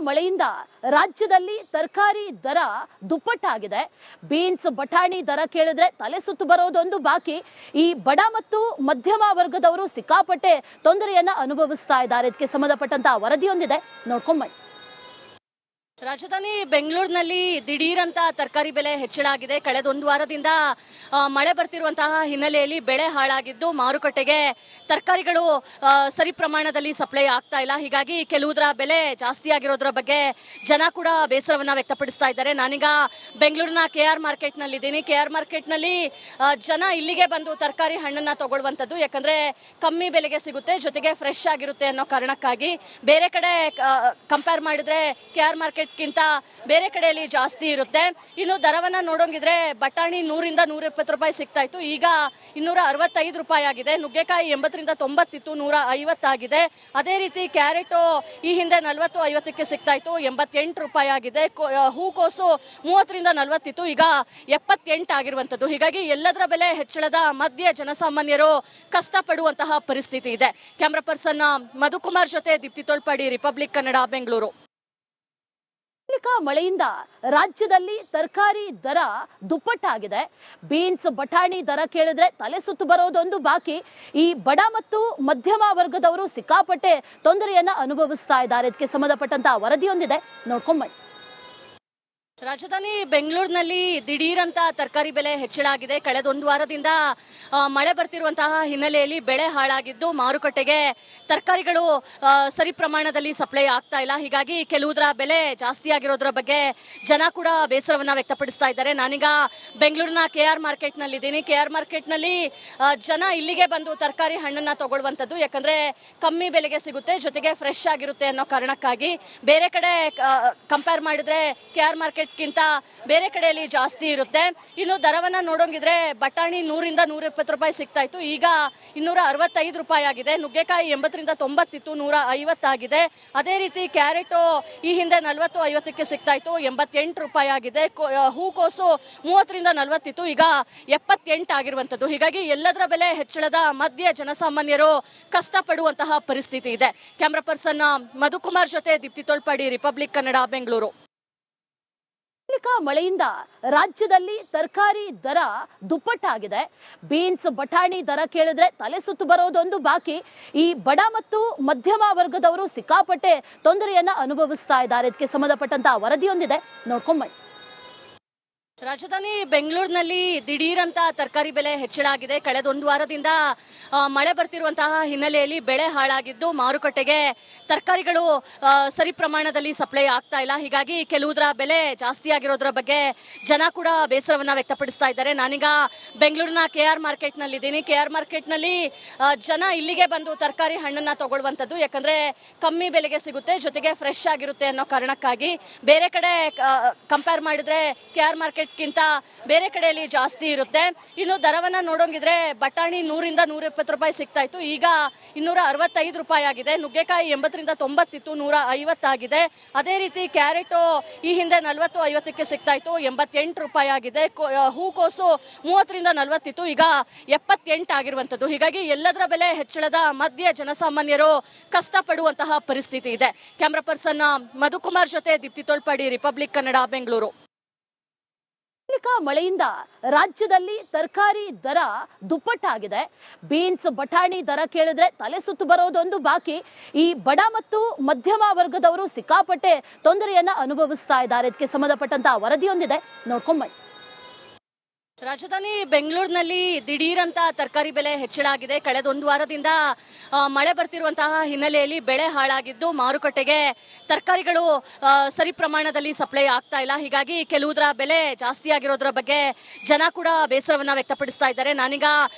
ಮಳೆಯಿಂದ ರಾಜ್ಯದಲ್ಲಿ ತರಕಾರಿ ದರ ದುಪ್ಪಟ್ಟಾಗಿದೆ. ಬೀನ್ಸ್ ಬಟಾಣಿ ದರ ಕೇಳಿದ್ರೆ ತಲೆ ಸುತ್ತು ಬರೋದೊಂದು ಬಾಕಿ. ಈ ಬಡ ಮತ್ತು ಮಧ್ಯಮ ವರ್ಗದವರು ಸಿಕ್ಕಾಪಟ್ಟೆ ತೊಂದರೆಯನ್ನ ಅನುಭವಿಸ್ತಾ ಇದ್ದಾರೆ. ಇದಕ್ಕೆ ಸಂಬಂಧಪಟ್ಟಂತಹ ವರದಿಯೊಂದಿದೆ, ನೋಡ್ಕೊಂಬನ್ನಿ. ರಾಜಧಾನಿ ಬೆಂಗಳೂರಿನಲ್ಲಿ ದಿಢೀರಂತ ತರಕಾರಿ ಬೆಲೆ ಹೆಚ್ಚಳ ಆಗಿದೆ. ಕಳೆದ ಒಂದು ವಾರದಿಂದ ಮಳೆ ಬರ್ತಿರುವಂತಹ ಹಿನ್ನೆಲೆಯಲ್ಲಿ ಬೆಳೆ ಹಾಳಾಗಿದ್ದು ಮಾರುಕಟ್ಟೆಗೆ ತರಕಾರಿಗಳು ಸರಿ ಪ್ರಮಾಣದಲ್ಲಿ ಸಪ್ಲೈ ಆಗ್ತಾ ಇಲ್ಲ. ಹೀಗಾಗಿ ಕೆಲವುದರ ಬೆಲೆ ಜಾಸ್ತಿ ಆಗಿರೋದ್ರ ಬಗ್ಗೆ ಜನ ಕೂಡ ಬೇಸರವನ್ನ ವ್ಯಕ್ತಪಡಿಸ್ತಾ ಇದ್ದಾರೆ. ನಾನೀಗ ಬೆಂಗಳೂರಿನ KR ಮಾರ್ಕೆಟ್ನಲ್ಲಿ ಇದ್ದೀನಿ. KR ಮಾರ್ಕೆಟ್ನಲ್ಲಿ ಜನ ಇಲ್ಲಿಗೆ ಬಂದು ತರಕಾರಿ ಹಣ್ಣನ್ನ ತಗೊಳ್ಳುವಂಥದ್ದು, ಯಾಕಂದ್ರೆ ಕಮ್ಮಿ ಬೆಲೆಗೆ ಸಿಗುತ್ತೆ, ಜೊತೆಗೆ ಫ್ರೆಶ್ ಆಗಿರುತ್ತೆ ಅನ್ನೋ ಕಾರಣಕ್ಕಾಗಿ. ಬೇರೆ ಕಡೆ ಕಂಪೇರ್ ಮಾಡಿದ್ರೆ KR ಮಾರ್ಕೆಟ್ ಗಿಂತ ಬೇರೆ ಕಡೆಯಲ್ಲಿ ಜಾಸ್ತಿ ಇರುತ್ತೆ. ಇನ್ನು ದರವನ್ನ ನೋಡೋಂಗಿದ್ರೆ ಬಟಾಣಿ 100ರಿಂದ 120 ರೂಪಾಯಿ ಸಿಗ್ತಾ ಇತ್ತು, ಈಗ 265 ರೂಪಾಯಿ ಆಗಿದೆ. ನುಗ್ಗೆಕಾಯಿ 80ರಿಂದ 90 ಇತ್ತು, 150 ಆಗಿದೆ. ಅದೇ ರೀತಿ ಕ್ಯಾರೆಟು ಈ ಹಿಂದೆ 40-50ಕ್ಕೆ ಸಿಗ್ತಾ ಇತ್ತು, 88 ರೂಪಾಯಿ ಆಗಿದೆ. ಹೂಕೋಸು 30ರಿಂದ 40 ಇತ್ತು, ಈಗ 78 ಆಗಿರುವಂತದ್ದು. ಹೀಗಾಗಿ ಎಲ್ಲದರ ಬೆಲೆ ಹೆಚ್ಚಳದ ಮಧ್ಯೆ ಜನಸಾಮಾನ್ಯರು ಕಷ್ಟಪಡುವಂತಹ ಪರಿಸ್ಥಿತಿ ಇದೆ. ಕ್ಯಾಮ್ರಾ ಪರ್ಸನ್ ಮಧುಕುಮಾರ್ ಜೊತೆ ದೀಪ್ತಿ ತೋಳ್ಪಾಡಿ, ರಿಪಬ್ಲಿಕ್ ಕನ್ನಡ, ಬೆಂಗಳೂರು. ಮಳೆಯಿಂದ ರಾಜ್ಯದಲ್ಲಿ ತರಕಾರಿ ದರ ದುಪ್ಪಟ್ಟಾಗಿದೆ. ಬೀನ್ಸ್ ಬಟಾಣಿ ದರ ಕೇಳಿದ್ರೆ ತಲೆ ಸುತ್ತು ಬರೋದೊಂದು ಬಾಕಿ. ಈ ಬಡ ಮತ್ತು ಮಧ್ಯಮ ವರ್ಗದವರು ಸಿಕ್ಕಾಪಟ್ಟೆ ತೊಂದರೆಯನ್ನ ಅನುಭವಿಸ್ತಾ ಇದ್ದಾರೆ. ಇದಕ್ಕೆ ಸಂಬಂಧಪಟ್ಟಂತಹ ವರದಿಯೊಂದಿದೆ, ನೋಡ್ಕೊಂಬನ್ನಿ. ರಾಜಧಾನಿ ಬೆಂಗಳೂರಿನಲ್ಲಿ ದಿಢೀರಂತ ತರಕಾರಿ ಬೆಲೆ ಹೆಚ್ಚಳ ಆಗಿದೆ. ಕಳೆದ ಒಂದು ವಾರದಿಂದ ಮಳೆ ಬರ್ತಿರುವಂತಹ ಹಿನ್ನೆಲೆಯಲ್ಲಿ ಬೆಳೆ ಹಾಳಾಗಿದ್ದು ಮಾರುಕಟ್ಟೆಗೆ ತರಕಾರಿಗಳು ಸರಿ ಪ್ರಮಾಣದಲ್ಲಿ ಸಪ್ಲೈ ಆಗ್ತಾ ಇಲ್ಲ. ಹೀಗಾಗಿ ಕೆಲವುದರ ಬೆಲೆ ಜಾಸ್ತಿ ಆಗಿರೋದ್ರ ಬಗ್ಗೆ ಜನ ಕೂಡ ಬೇಸರವನ್ನ ವ್ಯಕ್ತಪಡಿಸ್ತಾ ಇದ್ದಾರೆ. ನಾನೀಗ ಬೆಂಗಳೂರಿನ KR ಮಾರ್ಕೆಟ್ನಲ್ಲಿ ಇದ್ದೀನಿ. KR ಮಾರ್ಕೆಟ್ನಲ್ಲಿ ಜನ ಇಲ್ಲಿಗೆ ಬಂದು ತರಕಾರಿ ಹಣ್ಣನ್ನ ತಗೊಳ್ಳುವಂಥದ್ದು, ಯಾಕಂದ್ರೆ ಕಮ್ಮಿ ಬೆಲೆಗೆ ಸಿಗುತ್ತೆ, ಜೊತೆಗೆ ಫ್ರೆಶ್ ಆಗಿರುತ್ತೆ ಅನ್ನೋ ಕಾರಣಕ್ಕಾಗಿ. ಬೇರೆ ಕಡೆ ಕಂಪೇರ್ ಮಾಡಿದ್ರೆ KR ಮಾರ್ಕೆಟ್ ಗಿಂತ ಬೇರೆ ಕಡೆಯಲ್ಲಿ ಜಾಸ್ತಿ ಇರುತ್ತೆ. ಇನ್ನು ದರವನ್ನ ನೋಡೋಂಗಿದ್ರೆ ಬಟಾಣಿ 100ರಿಂದ 120 ರೂಪಾಯಿ ಸಿಗ್ತಾ ಇತ್ತು, ಈಗ 265 ರೂಪಾಯಿ ಆಗಿದೆ. ನುಗ್ಗೆಕಾಯಿ 80ರಿಂದ 90 ಇತ್ತು, 150 ಆಗಿದೆ. ಅದೇ ರೀತಿ ಕ್ಯಾರೆಟು ಈ ಹಿಂದೆ 40-50ಕ್ಕೆ ಸಿಗ್ತಾ ಇತ್ತು, 88 ರೂಪಾಯಿ ಆಗಿದೆ. ಹೂಕೋಸು 30ರಿಂದ 40 ಇತ್ತು, ಈಗ 78 ಆಗಿರುವಂತದ್ದು. ಹೀಗಾಗಿ ಎಲ್ಲದರ ಬೆಲೆ ಹೆಚ್ಚಳದ ಮಧ್ಯೆ ಜನಸಾಮಾನ್ಯರು ಕಷ್ಟಪಡುವಂತಹ ಪರಿಸ್ಥಿತಿ ಇದೆ. ಕ್ಯಾಮ್ರಾ ಪರ್ಸನ್ ಮಧುಕುಮಾರ್ ಜೊತೆ ದೀಪ್ತಿ ತೋಳ್ಪಾಡಿ, ರಿಪಬ್ಲಿಕ್ ಕನ್ನಡ, ಬೆಂಗಳೂರು. ಮಳೆಯಿಂದ ರಾಜ್ಯದಲ್ಲಿ ತರಕಾರಿ ದರ ದುಪ್ಪಟ್ಟಾಗಿದೆ. ಬೀನ್ಸ್ ಬಟಾಣಿ ದರ ಕೇಳಿದ್ರೆ ತಲೆ ಸುತ್ತು ಬರೋದೊಂದು ಬಾಕಿ. ಈ ಬಡ ಮತ್ತು ಮಧ್ಯಮ ವರ್ಗದವರು ಸಿಕ್ಕಾಪಟ್ಟೆ ತೊಂದರೆಯನ್ನ ಅನುಭವಿಸ್ತಾ ಇದ್ದಾರೆ. ಇದಕ್ಕೆ ಸಂಬಂಧಪಟ್ಟಂತಹ ವರದಿಯೊಂದಿದೆ, ನೋಡ್ಕೊಂಬನ್ನಿ. ರಾಜಧಾನಿ ಬೆಂಗಳೂರಿನಲ್ಲಿ ದಿಢೀರಂತ ತರಕಾರಿ ಬೆಲೆ ಹೆಚ್ಚಳ ಆಗಿದೆ. ಕಳೆದ ಒಂದು ವಾರದಿಂದ ಮಳೆ ಬರ್ತಿರುವಂತಹ ಹಿನ್ನೆಲೆಯಲ್ಲಿ ಬೆಳೆ ಹಾಳಾಗಿದ್ದು ಮಾರುಕಟ್ಟೆಗೆ ತರಕಾರಿಗಳು ಸರಿ ಪ್ರಮಾಣದಲ್ಲಿ ಸಪ್ಲೈ ಆಗ್ತಾ ಇಲ್ಲ. ಹೀಗಾಗಿ ಕೆಲವುದರ ಬೆಲೆ ಜಾಸ್ತಿ ಆಗಿರೋದ್ರ ಬಗ್ಗೆ ಜನ ಕೂಡ ಬೇಸರವನ್ನ ವ್ಯಕ್ತಪಡಿಸ್ತಾ ಇದ್ದಾರೆ. ನಾನೀಗ ಬೆಂಗಳೂರಿನ KR ಮಾರ್ಕೆಟ್ನಲ್ಲಿ ಇದ್ದೀನಿ. KR ಮಾರ್ಕೆಟ್ನಲ್ಲಿ ಜನ ಇಲ್ಲಿಗೆ ಬಂದು ತರಕಾರಿ ಹಣ್ಣನ್ನ ತಗೊಳ್ಳುವಂಥದ್ದು, ಯಾಕಂದ್ರೆ ಕಮ್ಮಿ ಬೆಲೆಗೆ ಸಿಗುತ್ತೆ, ಜೊತೆಗೆ ಫ್ರೆಶ್ ಆಗಿರುತ್ತೆ ಅನ್ನೋ ಕಾರಣಕ್ಕಾಗಿ. ಬೇರೆ ಕಡೆ ಕಂಪೇರ್ ಮಾಡಿದ್ರೆ KR ಮಾರ್ಕೆಟ್ ಗಿಂತ ಬೇರೆ ಕಡೆಯಲ್ಲಿ ಜಾಸ್ತಿ ಇರುತ್ತೆ. ಇನ್ನು ದರವನ್ನ ನೋಡೋಂಗಿದ್ರೆ ಬಟಾಣಿ 100ರಿಂದ 120 ರೂಪಾಯಿ ಸಿಗ್ತಾ ಇತ್ತು, ಈಗ 265 ರೂಪಾಯಿ ಆಗಿದೆ. ನುಗ್ಗೆಕಾಯಿ 80ರಿಂದ 90 ಇತ್ತು, 150 ಆಗಿದೆ. ಅದೇ ರೀತಿ ಕ್ಯಾರೆಟು ಈ ಹಿಂದೆ 40-50ಕ್ಕೆ ಸಿಗ್ತಾ ಇತ್ತು, 88 ರೂಪಾಯಿ ಆಗಿದೆ. ಹೂಕೋಸು 30ರಿಂದ 40 ಇತ್ತು, ಈಗ 78 ಆಗಿರುವಂತದ್ದು. ಹೀಗಾಗಿ ಎಲ್ಲದರ ಬೆಲೆ ಹೆಚ್ಚಳದ ಮಧ್ಯೆ ಜನಸಾಮಾನ್ಯರು ಕಷ್ಟಪಡುವಂತಹ ಪರಿಸ್ಥಿತಿ ಇದೆ. ಕ್ಯಾಮ್ರಾ ಪರ್ಸನ್ ಮಧುಕುಮಾರ್ ಜೊತೆ ದೀಪ್ತಿ ತೋಳ್ಪಾಡಿ, ರಿಪಬ್ಲಿಕ್ ಕನ್ನಡ, ಬೆಂಗಳೂರು. ಮಳೆಯಿಂದ ರಾಜ್ಯದಲ್ಲಿ ತರಕಾರಿ ದರ ದುಪ್ಪಟ್ಟಾಗಿದೆ. ಬೀನ್ಸ್ ಬಟಾಣಿ ದರ ಕೇಳಿದ್ರೆ ತಲೆ ಸುತ್ತು ಬರೋದೊಂದು ಬಾಕಿ. ಈ ಬಡ ಮತ್ತು ಮಧ್ಯಮ ವರ್ಗದವರು ಸಿಕ್ಕಾಪಟ್ಟೆ ತೊಂದರೆಯನ್ನ ಅನುಭವಿಸ್ತಾ ಇದ್ದಾರೆ. ಇದಕ್ಕೆ ಸಂಬಂಧಪಟ್ಟಂತಹ ವರದಿಯೊಂದಿದೆ, ನೋಡ್ಕೊಂಬನ್ನಿ. ರಾಜಧಾನಿ ಬೆಂಗಳೂರಿನಲ್ಲಿ ದಿಢೀರಂತ ತರಕಾರಿ ಬೆಲೆ ಹೆಚ್ಚಳ ಆಗಿದೆ. ಕಳೆದ ಒಂದು ವಾರದಿಂದ ಮಳೆ ಬರ್ತಿರುವಂತಹ ಹಿನ್ನೆಲೆಯಲ್ಲಿ ಬೆಳೆ ಹಾಳಾಗಿದ್ದು ಮಾರುಕಟ್ಟೆಗೆ ತರಕಾರಿಗಳು ಸರಿ ಪ್ರಮಾಣದಲ್ಲಿ ಸಪ್ಲೈ ಆಗ್ತಾ ಇಲ್ಲ. ಹೀಗಾಗಿ ಕೆಲವುದರ ಬೆಲೆ ಜಾಸ್ತಿ ಆಗಿರೋದ್ರ ಬಗ್ಗೆ ಜನ ಕೂಡ ಬೇಸರವನ್ನ ವ್ಯಕ್ತಪಡಿಸ್ತಾ ಇದ್ದಾರೆ. ನಾನೀಗ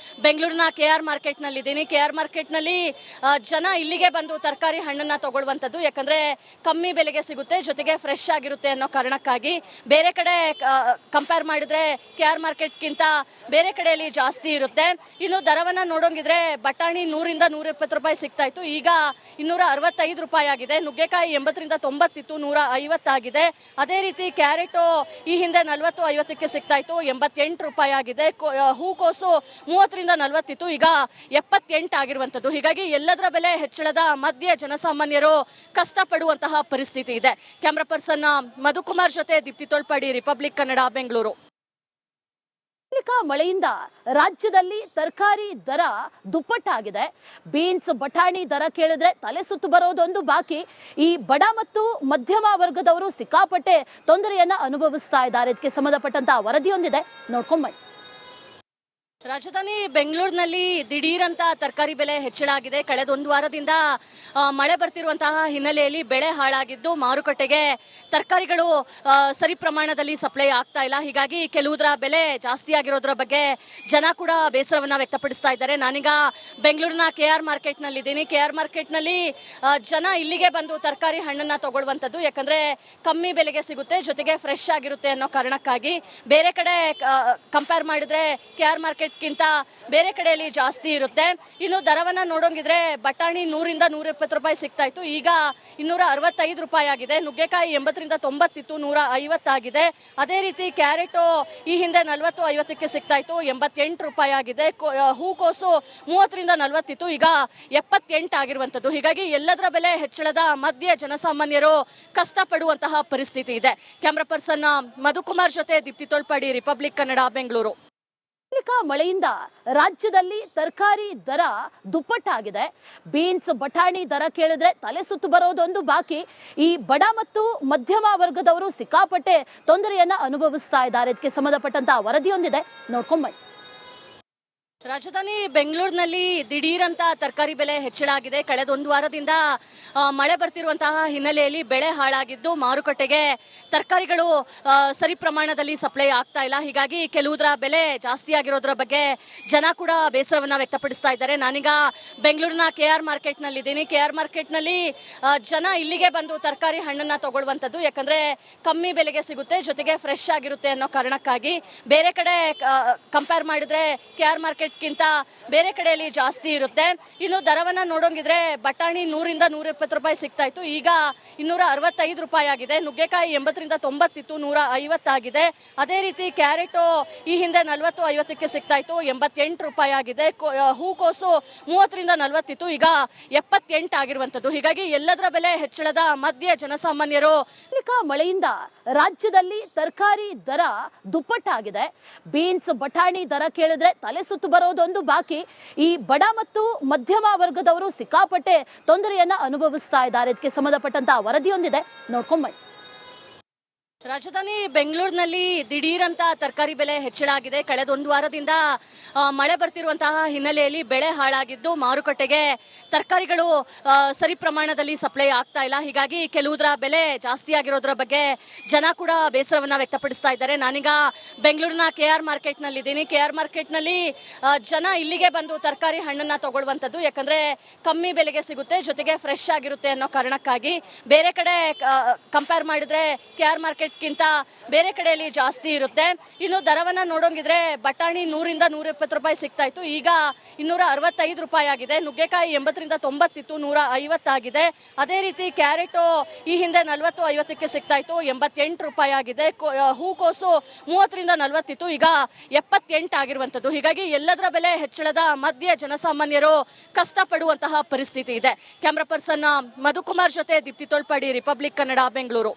ಬೆಂಗಳೂರಿನ KR ಮಾರ್ಕೆಟ್ನಲ್ಲಿ ಇದ್ದೀನಿ. KR ಮಾರ್ಕೆಟ್ನಲ್ಲಿ ಜನ ಇಲ್ಲಿಗೆ ಬಂದು ತರಕಾರಿ ಹಣ್ಣನ್ನ ತಗೊಳ್ಳುವಂಥದ್ದು, ಯಾಕಂದ್ರೆ ಕಮ್ಮಿ ಬೆಲೆಗೆ ಸಿಗುತ್ತೆ, ಜೊತೆಗೆ ಫ್ರೆಶ್ ಆಗಿರುತ್ತೆ ಅನ್ನೋ ಕಾರಣಕ್ಕಾಗಿ. ಬೇರೆ ಕಡೆ ಕಂಪೇರ್ ಮಾಡಿದ್ರೆ KR ಮಾರ್ಕೆಟ್ ಮಾರ್ಕೆಟ್ಗಿಂತ ಬೇರೆ ಕಡೆಯಲ್ಲಿ ಜಾಸ್ತಿ ಇರುತ್ತೆ. ಇನ್ನು ದರವನ್ನ ನೋಡೋಂಗಿದ್ರೆ ಬಟಾಣಿ 100ರಿಂದ 120 ರೂಪಾಯಿ ಸಿಗ್ತಾ ಇತ್ತು, ಈಗ 265 ರೂಪಾಯಿ ಆಗಿದೆ. ನುಗ್ಗೆಕಾಯಿ 80ರಿಂದ 90 ಇತ್ತು, 150 ಆಗಿದೆ. ಅದೇ ರೀತಿ ಕ್ಯಾರೆಟ್ ಈ ಹಿಂದೆ 40-50ಕ್ಕೆ ಸಿಗ್ತಾ ಇತ್ತು, 88 ರೂಪಾಯಿ ಆಗಿದೆ. ಹೂಕೋಸು 30ರಿಂದ 40 ಇತ್ತು, ಈಗ 78 ಆಗಿರುವಂತದ್ದು. ಹೀಗಾಗಿ ಎಲ್ಲದರ ಬೆಲೆ ಹೆಚ್ಚಳದ ಮಧ್ಯೆ ಜನಸಾಮಾನ್ಯರು ಕಷ್ಟಪಡುವಂತಹ ಪರಿಸ್ಥಿತಿ ಇದೆ. ಕ್ಯಾಮ್ರಾ ಪರ್ಸನ್ ಮಧುಕುಮಾರ್ ಜೊತೆ ದೀಪ್ತಿ ತೋಳ್ಪಾಡಿ, ರಿಪಬ್ಲಿಕ್ ಕನ್ನಡ, ಬೆಂಗಳೂರು. ಮಳೆಯಿಂದ ರಾಜ್ಯದಲ್ಲಿ ತರಕಾರಿ ದರ ದುಪ್ಪಟ್ಟಾಗಿದೆ. ಬೀನ್ಸ್ ಬಟಾಣಿ ದರ ಕೇಳಿದ್ರೆ ತಲೆ ಸುತ್ತು ಬರೋದೊಂದು ಬಾಕಿ. ಈ ಬಡ ಮತ್ತು ಮಧ್ಯಮ ವರ್ಗದವರು ಸಿಕ್ಕಾಪಟ್ಟೆ ತೊಂದರೆಯನ್ನ ಅನುಭವಿಸ್ತಾ ಇದ್ದಾರೆ. ಇದಕ್ಕೆ ಸಂಬಂಧಪಟ್ಟಂತಹ ವರದಿಯೊಂದಿದೆ, ನೋಡ್ಕೊಂಬನ್ನಿ. ರಾಜಧಾನಿ ಬೆಂಗಳೂರಿನಲ್ಲಿ ದಿಢೀರಂತ ತರಕಾರಿ ಬೆಲೆ ಹೆಚ್ಚಳ ಆಗಿದೆ. ಕಳೆದೊಂದು ವಾರದಿಂದ ಮಳೆ ಬರ್ತಿರುವಂತಹ ಹಿನ್ನೆಲೆಯಲ್ಲಿ ಬೆಳೆ ಹಾಳಾಗಿದ್ದು ಮಾರುಕಟ್ಟೆಗೆ ತರಕಾರಿಗಳು ಸರಿ ಪ್ರಮಾಣದಲ್ಲಿ ಸಪ್ಲೈ ಆಗ್ತಾ ಇಲ್ಲ. ಹೀಗಾಗಿ ಕೆಲವುದರ ಬೆಲೆ ಜಾಸ್ತಿ ಆಗಿರೋದ್ರ ಬಗ್ಗೆ ಜನ ಕೂಡ ಬೇಸರವನ್ನ ವ್ಯಕ್ತಪಡಿಸ್ತಾ ಇದ್ದಾರೆ. ನಾನೀಗ ಬೆಂಗಳೂರಿನ KR ಮಾರ್ಕೆಟ್ನಲ್ಲಿ ಇದ್ದೀನಿ. KR ಮಾರ್ಕೆಟ್ನಲ್ಲಿ ಜನ ಇಲ್ಲಿಗೆ ಬಂದು ತರಕಾರಿ ಹಣ್ಣನ್ನ ತಗೊಳ್ಳುವಂಥದ್ದು, ಯಾಕಂದ್ರೆ ಕಮ್ಮಿ ಬೆಲೆಗೆ ಸಿಗುತ್ತೆ, ಜೊತೆಗೆ ಫ್ರೆಶ್ ಆಗಿರುತ್ತೆ ಅನ್ನೋ ಕಾರಣಕ್ಕಾಗಿ. ಬೇರೆ ಕಡೆ ಕಂಪೇರ್ ಮಾಡಿದ್ರೆ KR ಮಾರ್ಕೆಟ್ ಗಿಂತ ಬೇರೆ ಕಡೆಯಲ್ಲಿ ಜಾಸ್ತಿ ಇರುತ್ತೆ. ಇನ್ನು ದರವನ್ನ ನೋಡೋಂಗಿದ್ರೆ ಬಟಾಣಿ 100ರಿಂದ 120 ರೂಪಾಯಿ ಸಿಗ್ತಾ ಇತ್ತು, ಈಗ 265 ರೂಪಾಯಿ ಆಗಿದೆ. ನುಗ್ಗೆಕಾಯಿ 80ರಿಂದ 90 ಇತ್ತು, 150 ಆಗಿದೆ. ಅದೇ ರೀತಿ ಕ್ಯಾರೆಟ್ ಈ ಹಿಂದೆ 40-50ಕ್ಕೆ ಸಿಗ್ತಾ ಇತ್ತು, 88 ರೂಪಾಯಿ ಆಗಿದೆ. ಹೂಕೋಸು 30ರಿಂದ 40 ಇತ್ತು, ಈಗ 78 ಆಗಿರುವಂತದ್ದು. ಹೀಗಾಗಿ ಎಲ್ಲದರ ಬೆಲೆ ಹೆಚ್ಚಳದ ಮಧ್ಯೆ ಜನಸಾಮಾನ್ಯರು ಕಷ್ಟಪಡುವಂತಹ ಪರಿಸ್ಥಿತಿ ಇದೆ. ಕ್ಯಾಮ್ರಾ ಪರ್ಸನ್ ಮಧುಕುಮಾರ್ ಜೊತೆ ದೀಪ್ತಿ ತೋಳ್ಪಾಡಿ, ರಿಪಬ್ಲಿಕ್ ಕನ್ನಡ, ಬೆಂಗಳೂರು. ಮಳೆಯಿಂದ ರಾಜ್ಯದಲ್ಲಿ ತರಕಾರಿ ದರ ದುಪ್ಪಟ್ಟಾಗಿದೆ. ಬೀನ್ಸ್ ಬಟಾಣಿ ದರ ಕೇಳಿದ್ರೆ ತಲೆ ಸುತ್ತು ಬರೋದೊಂದು ಬಾಕಿ. ಈ ಬಡ ಮತ್ತು ಮಧ್ಯಮ ವರ್ಗದವರು ಸಿಕ್ಕಾಪಟ್ಟೆ ತೊಂದರೆಯನ್ನ ಅನುಭವಿಸ್ತಾ ಇದ್ದಾರೆ. ಇದಕ್ಕೆ ಸಂಬಂಧಪಟ್ಟಂತಹ ವರದಿಯೊಂದಿದೆ, ನೋಡ್ಕೊಂಬನ್ನಿ. ರಾಜಧಾನಿ ಬೆಂಗಳೂರಿನಲ್ಲಿ ದಿಢೀರಂತ ತರಕಾರಿ ಬೆಲೆ ಹೆಚ್ಚಳ ಆಗಿದೆ. ಕಳೆದೊಂದು ವಾರದಿಂದ ಮಳೆ ಬರ್ತಿರುವಂತಹ ಹಿನ್ನೆಲೆಯಲ್ಲಿ ಬೆಳೆ ಹಾಳಾಗಿದ್ದು ಮಾರುಕಟ್ಟೆಗೆ ತರಕಾರಿಗಳು ಸರಿ ಪ್ರಮಾಣದಲ್ಲಿ ಸಪ್ಲೈ ಆಗ್ತಾ ಇಲ್ಲ. ಹೀಗಾಗಿ ಕೆಲವುದರ ಬೆಲೆ ಜಾಸ್ತಿ ಆಗಿರೋದ್ರ ಬಗ್ಗೆ ಜನ ಕೂಡ ಬೇಸರವನ್ನ ವ್ಯಕ್ತಪಡಿಸ್ತಾ ಇದ್ದಾರೆ. ನಾನೀಗ ಬೆಂಗಳೂರಿನ KR ಮಾರ್ಕೆಟ್ನಲ್ಲಿ ಇದ್ದೀನಿ. KR ಮಾರ್ಕೆಟ್ನಲ್ಲಿ ಜನ ಇಲ್ಲಿಗೆ ಬಂದು ತರಕಾರಿ ಹಣ್ಣನ್ನ ತಗೊಳ್ಳುವಂಥದ್ದು, ಯಾಕಂದ್ರೆ ಕಮ್ಮಿ ಬೆಲೆಗೆ ಸಿಗುತ್ತೆ, ಜೊತೆಗೆ ಫ್ರೆಶ್ ಆಗಿರುತ್ತೆ ಅನ್ನೋ ಕಾರಣಕ್ಕಾಗಿ. ಬೇರೆ ಕಡೆ ಕಂಪೇರ್ ಮಾಡಿದ್ರೆ KR ಮಾರ್ಕೆಟ್ ಗಿಂತ ಬೇರೆ ಕಡೆಯಲ್ಲಿ ಜಾಸ್ತಿ ಇರುತ್ತೆ. ಇನ್ನು ದರವನ್ನ ನೋಡೋಂಗಿದ್ರೆ ಬಟಾಣಿ 100ರಿಂದ 120 ರೂಪಾಯಿ ಸಿಗ್ತಾ ಇತ್ತು, ಈಗ 265 ರೂಪಾಯಿ ಆಗಿದೆ. ನುಗ್ಗೆಕಾಯಿ 80ರಿಂದ 90 ಇತ್ತು, 150 ಆಗಿದೆ. ಅದೇ ರೀತಿ ಕ್ಯಾರೆಟ್ ಈ ಹಿಂದೆ 40-50ಕ್ಕೆ ಸಿಗ್ತಾ ಇತ್ತು, 88 ರೂಪಾಯಿ ಆಗಿದೆ. ಹೂಕೋಸು 30ರಿಂದ 40 ಇತ್ತು, ಈಗ 78 ಆಗಿರುವಂತದ್ದು. ಹೀಗಾಗಿ ಎಲ್ಲದರ ಬೆಲೆ ಹೆಚ್ಚಳದ ಮಧ್ಯೆ ಜನಸಾಮಾನ್ಯರು ಮಳೆಯಿಂದ ರಾಜ್ಯದಲ್ಲಿ ತರಕಾರಿ ದರ ದುಪ್ಪಟ್ಟಾಗಿದೆ. ಬೀನ್ಸ್ ಬಟಾಣಿ ದರ ಕೇಳಿದ್ರೆ ತಲೆ ಸುತ್ತು ಬರೋದೊಂದು ಬಾಕಿ. ಈ ಬಡ ಮತ್ತು ಮಧ್ಯಮ ವರ್ಗದವರು ಸಿಕ್ಕಾಪಟ್ಟೆ ತೊಂದರೆಯನ್ನ ಅನುಭವಿಸ್ತಾ ಇದ್ದಾರೆ. ಇದಕ್ಕೆ ಸಂಬಂಧಪಟ್ಟಂತಹ ವರದಿಯೊಂದಿದೆ, ನೋಡ್ಕೊಂಬನ್ನಿ. ರಾಜಧಾನಿ ಬೆಂಗಳೂರಿನಲ್ಲಿ ದಿಢೀರಂತ ತರಕಾರಿ ಬೆಲೆ ಹೆಚ್ಚಳ ಆಗಿದೆ. ಕಳೆದೊಂದು ವಾರದಿಂದ ಮಳೆ ಬರ್ತಿರುವಂತಹ ಹಿನ್ನೆಲೆಯಲ್ಲಿ ಬೆಳೆ ಹಾಳಾಗಿದ್ದು ಮಾರುಕಟ್ಟೆಗೆ ತರಕಾರಿಗಳು ಸರಿ ಪ್ರಮಾಣದಲ್ಲಿ ಸಪ್ಲೈ ಆಗ್ತಾ ಇಲ್ಲ. ಹೀಗಾಗಿ ಕೆಲವುದರ ಬೆಲೆ ಜಾಸ್ತಿ ಆಗಿರೋದ್ರ ಬಗ್ಗೆ ಜನ ಕೂಡ ಬೇಸರವನ್ನ ವ್ಯಕ್ತಪಡಿಸ್ತಾ ಇದ್ದಾರೆ. ನಾನೀಗ ಬೆಂಗಳೂರಿನ KR ಮಾರ್ಕೆಟ್ನಲ್ಲಿ ಇದ್ದೀನಿ. KR ಮಾರ್ಕೆಟ್ನಲ್ಲಿ ಜನ ಇಲ್ಲಿಗೆ ಬಂದು ತರಕಾರಿ ಹಣ್ಣನ್ನ ತಗೊಳ್ಳುವಂಥದ್ದು, ಯಾಕಂದ್ರೆ ಕಮ್ಮಿ ಬೆಲೆಗೆ ಸಿಗುತ್ತೆ, ಜೊತೆಗೆ ಫ್ರೆಶ್ ಆಗಿರುತ್ತೆ ಅನ್ನೋ ಕಾರಣಕ್ಕಾಗಿ. ಬೇರೆ ಕಡೆ ಕಂಪೇರ್ ಮಾಡಿದ್ರೆ KR ಮಾರ್ಕೆಟ್ ಗಿಂತ ಬೇರೆ ಕಡೆಯಲ್ಲಿ ಜಾಸ್ತಿ ಇರುತ್ತೆ. ಇನ್ನು ದರವನ್ನ ನೋಡೋಂಗಿದ್ರೆ ಬಟಾಣಿ 100ರಿಂದ 120 ರೂಪಾಯಿ ಸಿಗ್ತಾ ಇತ್ತು, ಈಗ 265 ರೂಪಾಯಿ ಆಗಿದೆ. ನುಗ್ಗೆಕಾಯಿ 80ರಿಂದ 90 ಇತ್ತು, 150 ಆಗಿದೆ. ಅದೇ ರೀತಿ ಕ್ಯಾರೆಟ್ ಈ ಹಿಂದೆ 40-50ಕ್ಕೆ ಸಿಗ್ತಾ ಇತ್ತು, 88 ರೂಪಾಯಿ ಆಗಿದೆ. ಹೂಕೋಸು 30ರಿಂದ 40 ಇತ್ತು, ಈಗ 78 ಆಗಿರುವಂತದ್ದು. ಹೀಗಾಗಿ ಎಲ್ಲದರ ಬೆಲೆ ಹೆಚ್ಚಳದ ಮಧ್ಯೆ ಜನಸಾಮಾನ್ಯರು ಕಷ್ಟಪಡುವಂತಹ ಪರಿಸ್ಥಿತಿ ಇದೆ. ಕ್ಯಾಮ್ರಾ ಪರ್ಸನ್ ಮಧುಕುಮಾರ್ ಜೊತೆ ದೀಪ್ತಿ ತೋಳ್ಪಾಡಿ, ರಿಪಬ್ಲಿಕ್ ಕನ್ನಡ, ಬೆಂಗಳೂರು.